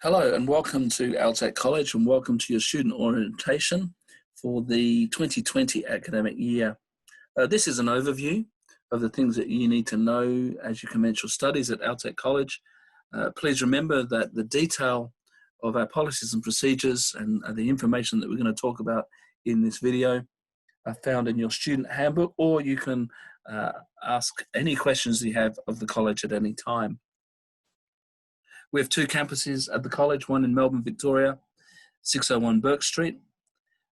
Hello and welcome to ALTEC College and welcome to your student orientation for the 2020 academic year. This is an overview of the things that you need to know as you commence your studies at ALTEC College. Please remember that the detail of our policies and procedures and the information that we're going to talk about in this video are found in your student handbook, or you can ask any questions you have of the college at any time. We have two campuses at the college, one in Melbourne, Victoria, 601 Burke Street,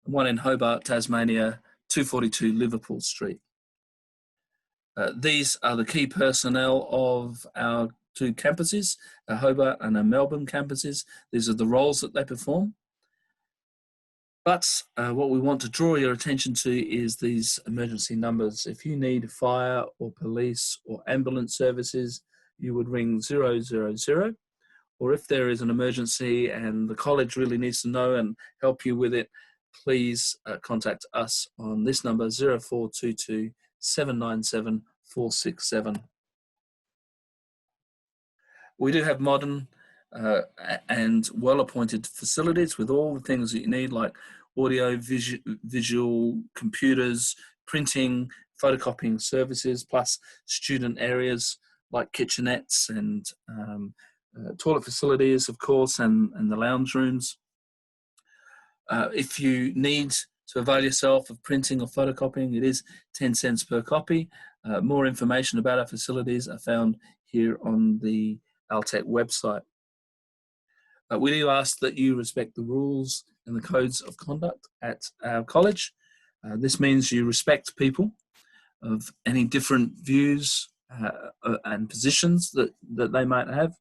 and one in Hobart, Tasmania, 242 Liverpool Street. These are the key personnel of our two campuses, our Hobart and our Melbourne campuses. These are the roles that they perform. But what we want to draw your attention to is these emergency numbers. If you need fire or police or ambulance services, you would ring 000. Or if there is an emergency and the college really needs to know and help you with it, please contact us on this number, 0422 797 467. We do have modern and well-appointed facilities with all the things that you need, like audio, visual, computers, printing, photocopying services, plus student areas like kitchenettes and toilet facilities, of course, and the lounge rooms. If you need to avail yourself of printing or photocopying, it is 10 cents per copy. More information about our facilities are found here on the ALTEC website. We do ask that you respect the rules and the codes of conduct at our college. This means you respect people of any different views and positions that they might have.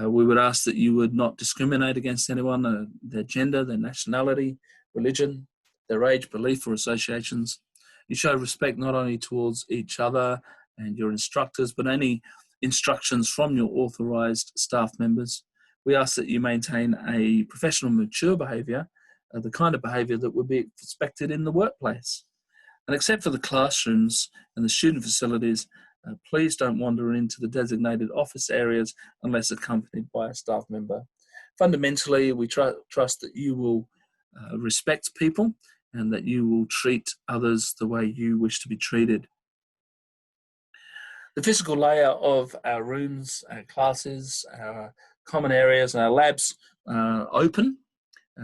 We would ask that you would not discriminate against anyone, their gender, their nationality, religion, their age, belief, or associations. You show respect not only towards each other and your instructors, but any instructions from your authorised staff members. We ask that you maintain a professional, mature behaviour, the kind of behaviour that would be expected in the workplace. And except for the classrooms and the student facilities, please don't wander into the designated office areas unless accompanied by a staff member. Fundamentally, we trust that you will respect people and that you will treat others the way you wish to be treated. The physical layout of our rooms, our classes, our common areas, and our labs are open.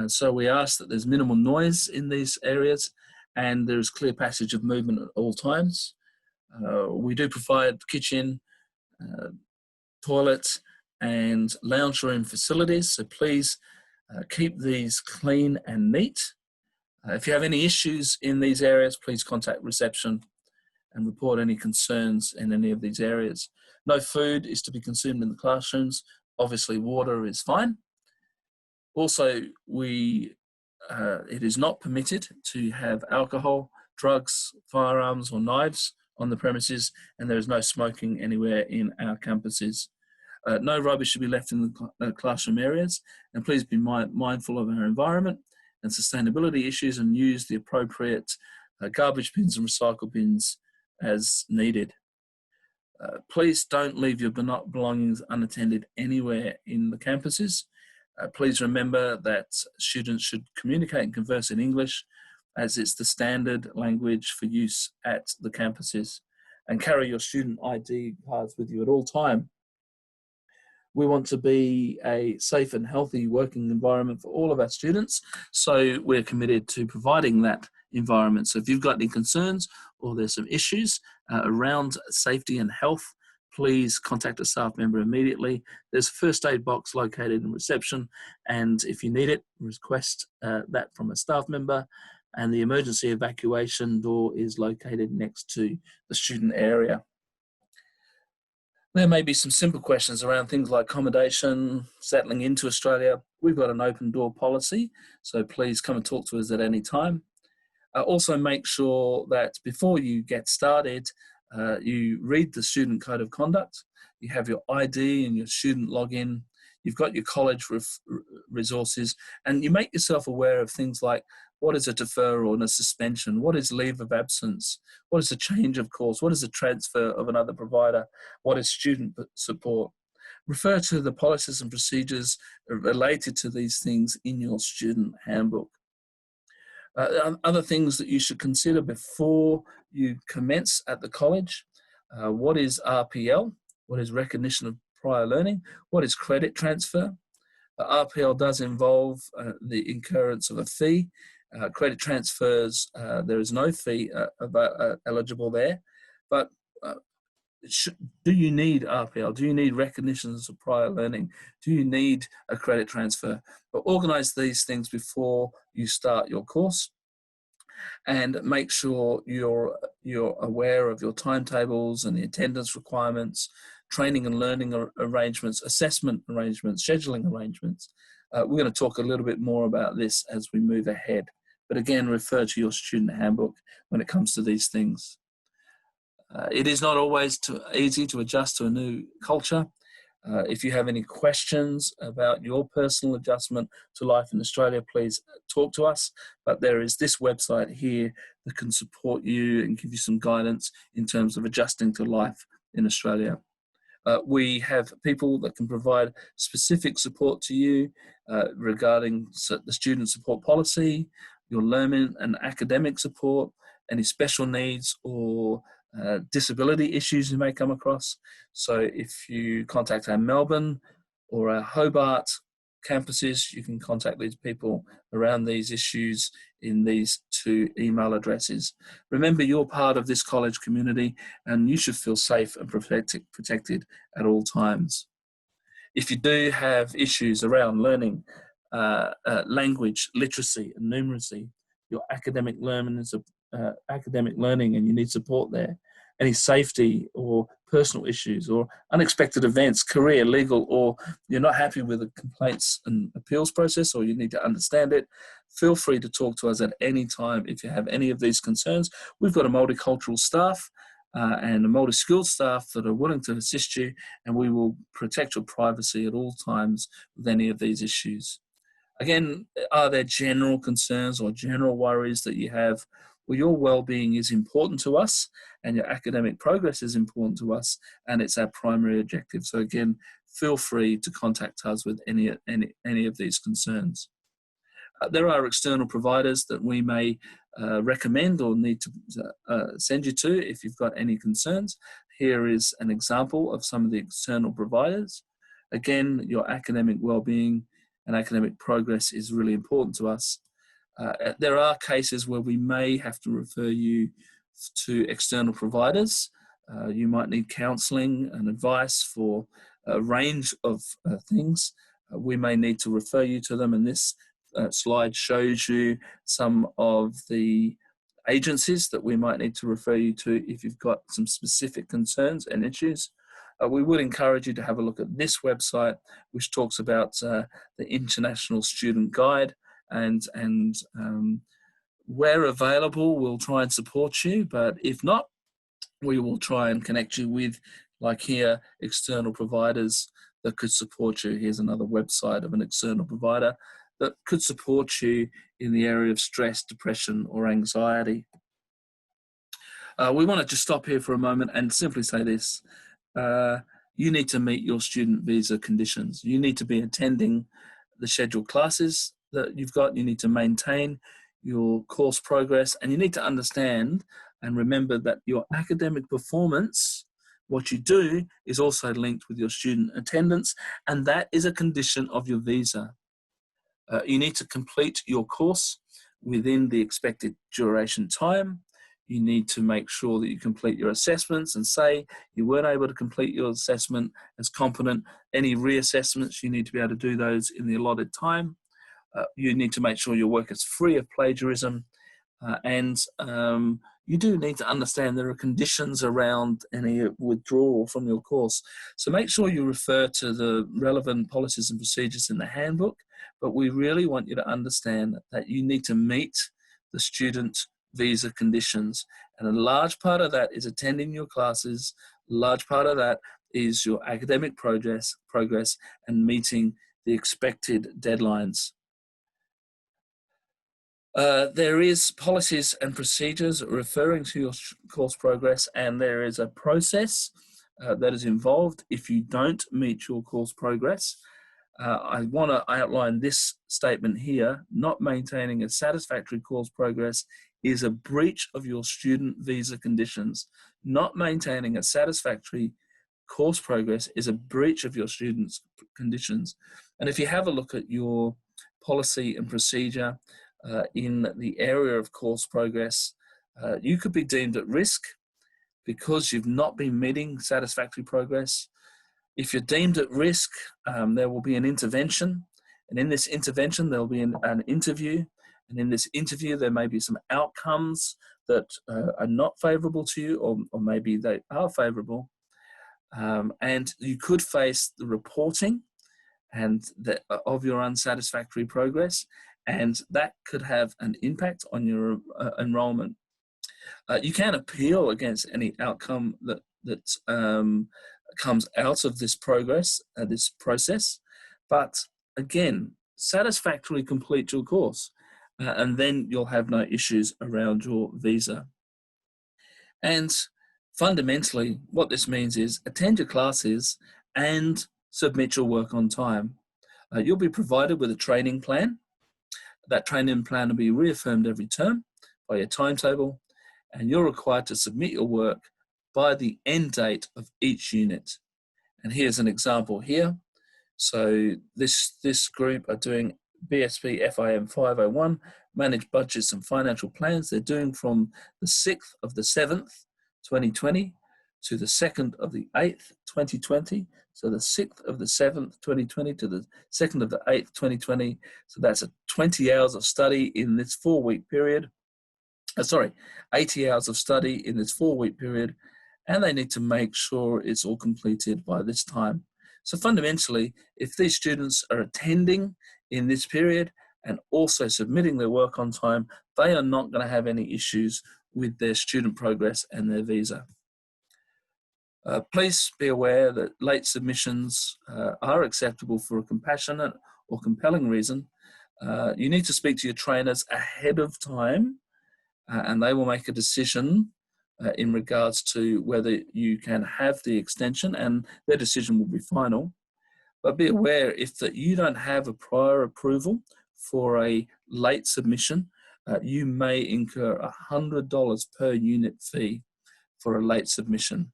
So we ask that there's minimal noise in these areas and there is clear passage of movement at all times. We do provide kitchen, toilet and lounge room facilities, so please keep these clean and neat. If you have any issues in these areas, please contact reception and report any concerns in any of these areas. No food is to be consumed in the classrooms. Obviously, water is fine. Also, it is not permitted to have alcohol, drugs, firearms or knives on the premises, and there is no smoking anywhere in our campuses. No rubbish should be left in the classroom areas, and please be mindful of our environment and sustainability issues and use the appropriate garbage bins and recycle bins as needed. Please don't leave your belongings unattended anywhere in the campuses. Please remember that students should communicate and converse in English, as it's the standard language for use at the campuses, and carry your student ID cards with you at all time. We want to be a safe and healthy working environment for all of our students, so we're committed to providing that environment. So if you've got any concerns or there's some issues around safety and health, please contact a staff member immediately. There's a first aid box located in reception, and if you need it, request that from a staff member. And the emergency evacuation door is located next to the student area. There may be some simple questions around things like accommodation, settling into Australia. We've got an open door policy, so please come and talk to us at any time. Also make sure that before you get started, you read the student code of conduct, you have your ID and your student login, you've got your college resources, and you make yourself aware of things like what is a deferral and a suspension, what is leave of absence, what is a change of course, what is a transfer of another provider, what is student support. refer to the policies and procedures related to these things in your student handbook. Other things that you should consider before you commence at the college: what is RPL? What is recognition of prior learning? What is credit transfer? RPL does involve the incurrence of a fee. Credit transfers, there is no fee eligible there. But do you need RPL? Do you need recognitions of prior learning? Do you need a credit transfer? But organize these things before you start your course, and make sure you're aware of your timetables and the attendance requirements, training and learning arrangements, assessment arrangements, scheduling arrangements. We're going to talk a little bit more about this as we move ahead. But again, refer to your student handbook when it comes to these things. It is not always easy to adjust to a new culture. If you have any questions about your personal adjustment to life in Australia, please talk to us. But there is this website here that can support you and give you some guidance in terms of adjusting to life in Australia. We have people that can provide specific support to you regarding the student support policy, your learning and academic support, any special needs or disability issues you may come across. So if you contact our Melbourne or our Hobart campuses, you can contact these people around these issues in these 2 email addresses. Remember, you're part of this college community and you should feel safe and protected at all times. If you do have issues around learning, language, literacy and numeracy, your academic learning and you need support there, any safety or personal issues or unexpected events, career, legal, or you're not happy with the complaints and appeals process, or you need to understand it, feel free to talk to us at any time if you have any of these concerns. We've got a multicultural staff and a multi-skilled staff that are willing to assist you, and we will protect your privacy at all times with any of these issues. Again, are there general concerns or general worries that you have? Well, your well-being is important to us and your academic progress is important to us, and it's our primary objective. So again, feel free to contact us with any of these concerns. There are external providers that we may recommend or need to send you to if you've got any concerns. Here is an example of some of the external providers. Again, your academic well-being and academic progress is really important to us. There are cases where we may have to refer you to external providers. You might need counselling and advice for a range of things. We may need to refer you to them, and this slide shows you some of the agencies that we might need to refer you to if you've got some specific concerns and issues. We would encourage you to have a look at this website, which talks about the International Student Guide, and where available, we'll try and support you, but if not, we will try and connect you with, like here, external providers that could support you. Here's another website of an external provider that could support you in the area of stress, depression, or anxiety. We want to just stop here for a moment and simply say this. You need to meet your student visa conditions. You need to be attending the scheduled classes that you've got. You need to maintain your course progress, and you need to understand and remember that your academic performance, what you do, is also linked with your student attendance, and that is a condition of your visa. You need to complete your course within the expected duration time. You need to make sure that you complete your assessments, and say you weren't able to complete your assessment as competent. Any reassessments, you need to be able to do those in the allotted time. You need to make sure your work is free of plagiarism, and you do need to understand there are conditions around any withdrawal from your course. So make sure you refer to the relevant policies and procedures in the handbook, but we really want you to understand that you need to meet the student visa conditions, and a large part of that is attending your classes. A large part of that is your academic progress and meeting the expected deadlines. There is policies and procedures referring to your course progress, and there is a process that is involved if you don't meet your course progress. I want to outline this statement here. Not maintaining a satisfactory course progress is a breach of your student visa conditions. Not maintaining a satisfactory course progress is a breach of your students' conditions. And if you have a look at your policy and procedure in the area of course progress, you could be deemed at risk because you've not been meeting satisfactory progress. If you're deemed at risk, there will be an intervention. And in this intervention, there'll be an interview. And in this interview, there may be some outcomes that are not favorable to you, or maybe they are favorable. And you could face the reporting of your unsatisfactory progress, and that could have an impact on your enrollment. You can appeal against any outcome that comes out of this this process, but again, satisfactorily complete your course, and then you'll have no issues around your visa. And fundamentally, what this means is attend your classes and submit your work on time. You'll be provided with a training plan. That training plan will be reaffirmed every term by your timetable, and you're required to submit your work by the end date of each unit. And here's an example here. So this group are doing BSP FIM 501, Manage Budgets and Financial Plans. They're doing from the 6th of the 7th, 2020 to the 2nd of the 8th, 2020. So the 6th of the 7th, 2020 to the 2nd of the 8th, 2020. So that's 20 hours of study in this 4-week period. 80 hours of study in this 4-week period. And they need to make sure it's all completed by this time. So fundamentally, if these students are attending in this period and also submitting their work on time, they are not going to have any issues with their student progress and their visa. Please be aware that late submissions are acceptable for a compassionate or compelling reason. You need to speak to your trainers ahead of time, and they will make a decision in regards to whether you can have the extension, and their decision will be final. But be aware if that you don't have a prior approval for a late submission, you may incur $100 per unit fee for a late submission.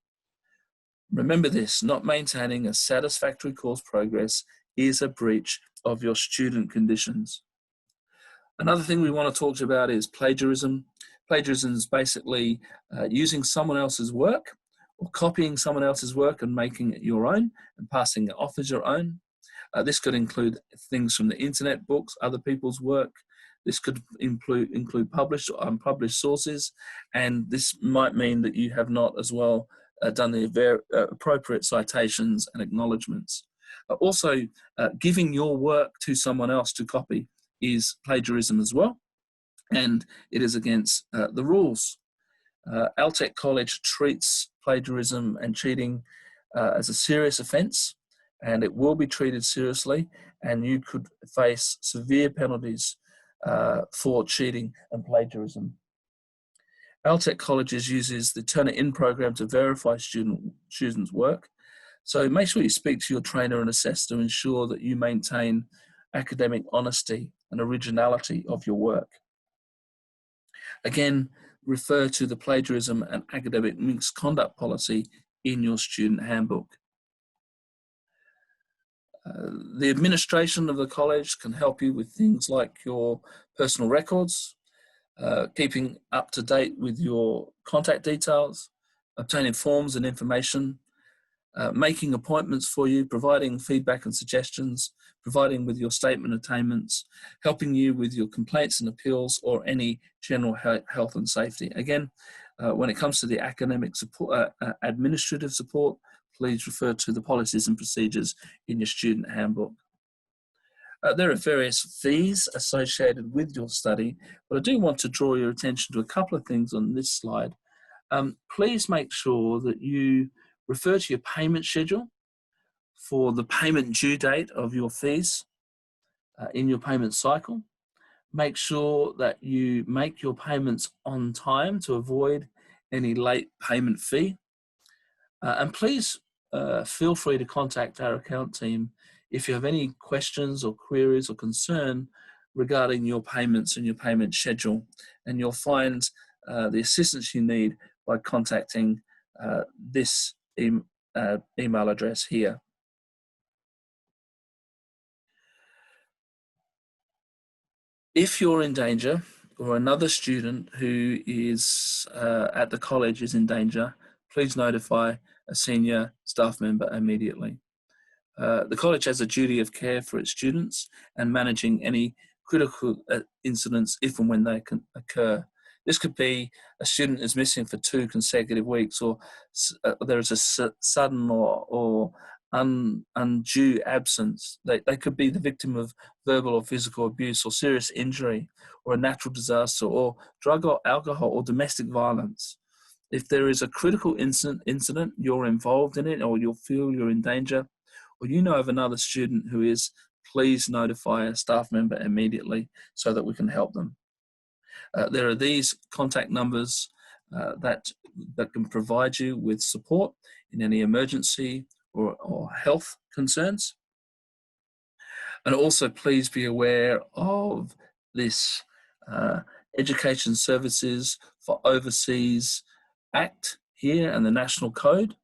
Remember this, not maintaining a satisfactory course progress is a breach of your student conditions. Another thing we want to talk about is plagiarism. Plagiarism is basically using someone else's work or copying someone else's work and making it your own and passing it off as your own. This could include things from the internet, books, other people's work. This could include published or unpublished sources, and this might mean that you have not as well done the appropriate citations and acknowledgements. Also, giving your work to someone else to copy is plagiarism as well, and it is against the rules. ALTEC College treats plagiarism and cheating as a serious offence, and it will be treated seriously, and you could face severe penalties for cheating and plagiarism. ALTEC Colleges uses the Turnitin program to verify students' work, so make sure you speak to your trainer and assess to ensure that you maintain academic honesty and originality of your work. Again, refer to the plagiarism and academic misconduct policy in your student handbook. The administration of the college can help you with things like your personal records, keeping up to date with your contact details, obtaining forms and information, making appointments for you, providing feedback and suggestions, providing with your statement attainments, helping you with your complaints and appeals or any general health and safety. Again, when it comes to the academic support, administrative support, please refer to the policies and procedures in your student handbook. There are various fees associated with your study, but I do want to draw your attention to a couple of things on this slide. Please make sure that you refer to your payment schedule for the payment due date of your fees in your payment cycle. Make sure that you make your payments on time to avoid any late payment fee. And please feel free to contact our account team if you have any questions or queries or concern regarding your payments and your payment schedule. And you'll find the assistance you need by contacting this email address here. If you're in danger, or another student who is at the college is in danger, please notify a senior staff member immediately. The college has a duty of care for its students and managing any critical incidents if and when they can occur. This could be a student is missing for 2 consecutive weeks, or there is a sudden or undue absence. They could be the victim of verbal or physical abuse or serious injury or a natural disaster or drug or alcohol or domestic violence. If there is a critical incident, you're involved in it, or you'll feel you're in danger, or you know of another student who is, please notify a staff member immediately so that we can help them. There are these contact numbers that can provide you with support in any emergency or health concerns. And also please be aware of this Education Services for Overseas Act here and the National Code.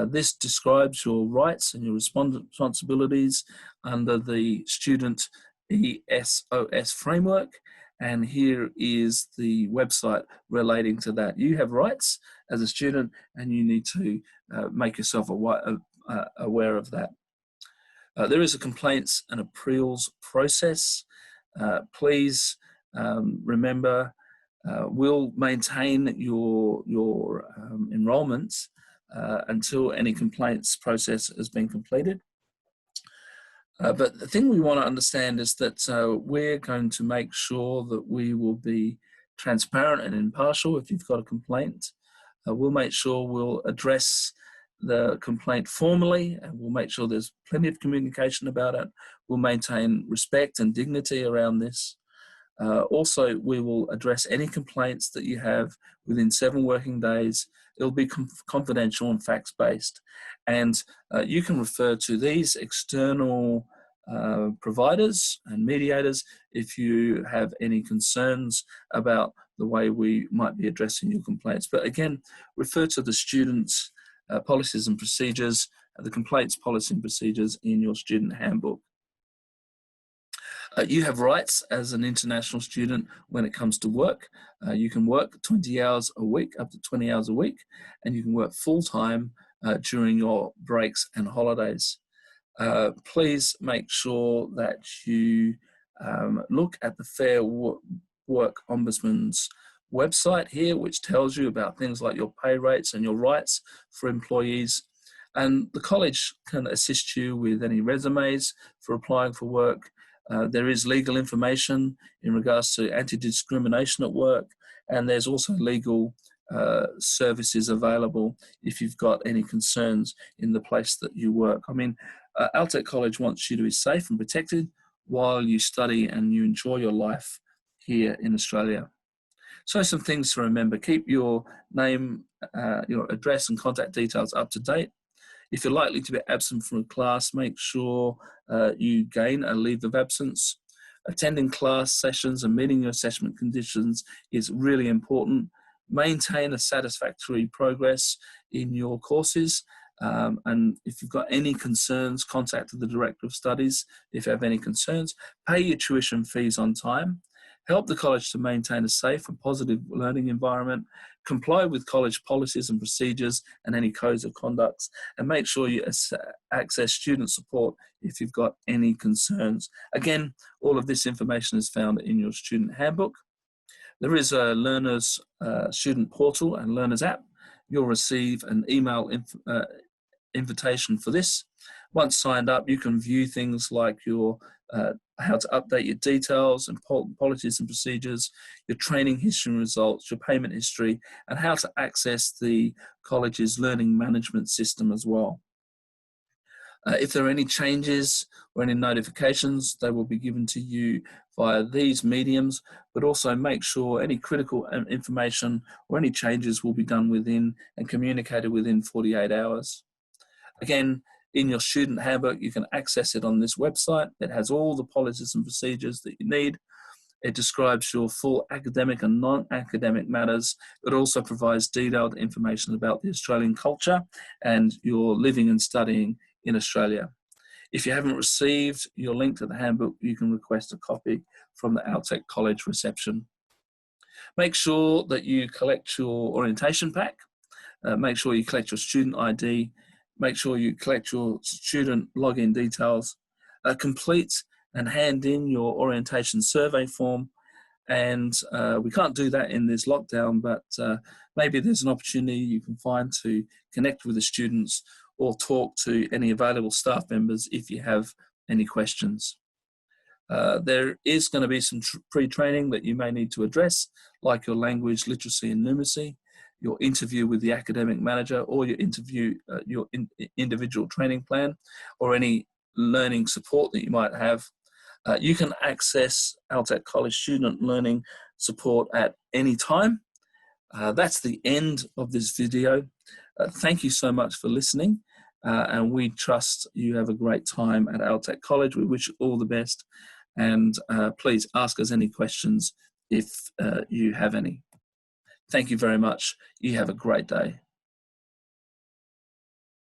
This describes your rights and your responsibilities under the Student ESOS framework, and here is the website relating to that. You have rights as a student and you need to make yourself aware of that. There is a complaints and appeals process. Please remember, we'll maintain your enrolments until any complaints process has been completed. But the thing we want to understand is that we're going to make sure that we will be transparent and impartial. If you've got a complaint, we'll make sure we'll address the complaint formally, and we'll make sure there's plenty of communication about it. We'll maintain respect and dignity around this. Also, we will address any complaints that you have within 7 working days. It'll be confidential and facts-based. And you can refer to these external providers and mediators if you have any concerns about the way we might be addressing your complaints. But again, refer to the students' policies and procedures, the complaints policy and procedures in your student handbook. You have rights as an international student when it comes to work. You can work 20 hours a week, up to 20 hours a week, and you can work full-time during your breaks and holidays. Please make sure that you look at the Fair Work Ombudsman's website here, which tells you about things like your pay rates and your rights for employees. And the college can assist you with any resumes for applying for work. There is legal information in regards to anti-discrimination at work, and there's also legal services available if you've got any concerns in the place that you work. I mean, ALTEC College wants you to be safe and protected while you study and you enjoy your life here in Australia. So some things to remember: keep your name, your address and contact details up to date. If you're likely to be absent from a class, make sure you gain a leave of absence. Attending class sessions and meeting your assessment conditions is really important. Maintain a satisfactory progress in your courses. And if you've got any concerns, contact the Director of Studies if you have any concerns. Pay your tuition fees on time. Help the college to maintain a safe and positive learning environment. Comply with college policies and procedures and any codes of conduct, and make sure you access student support if you've got any concerns. Again, all of this information is found in your student handbook. There is a learners student portal and learners app. You'll receive an email invitation for this. Once signed up, you can view things like your how to update your details and policies and procedures, your training history and results, your payment history, and how to access the college's learning management system as well. If there are any changes or any notifications, they will be given to you via these mediums, but also make sure any critical information or any changes will be done within and communicated within 48 hours. Again, in your student handbook, you can access it on this website. It has all the policies and procedures that you need. It describes your full academic and non-academic matters. It also provides detailed information about the Australian culture and your living and studying in Australia. If you haven't received your link to the handbook, you can request a copy from the ALTEC College reception. Make sure that you collect your orientation pack. Make sure you collect your student ID. Make sure you collect your student login details. Complete and hand in your orientation survey form. And we can't do that in this lockdown, but maybe there's an opportunity you can find to connect with the students or talk to any available staff members if you have any questions. There is going to be some pre-training that you may need to address, like your language, literacy and numeracy, your interview with the academic manager, or your interview, your individual training plan, or any learning support that you might have. You can access ALTEC College student learning support at any time. That's the end of this video. Thank you so much for listening, and we trust you have a great time at ALTEC College. We wish you all the best, and please ask us any questions if you have any. Thank you very much. You have a great day.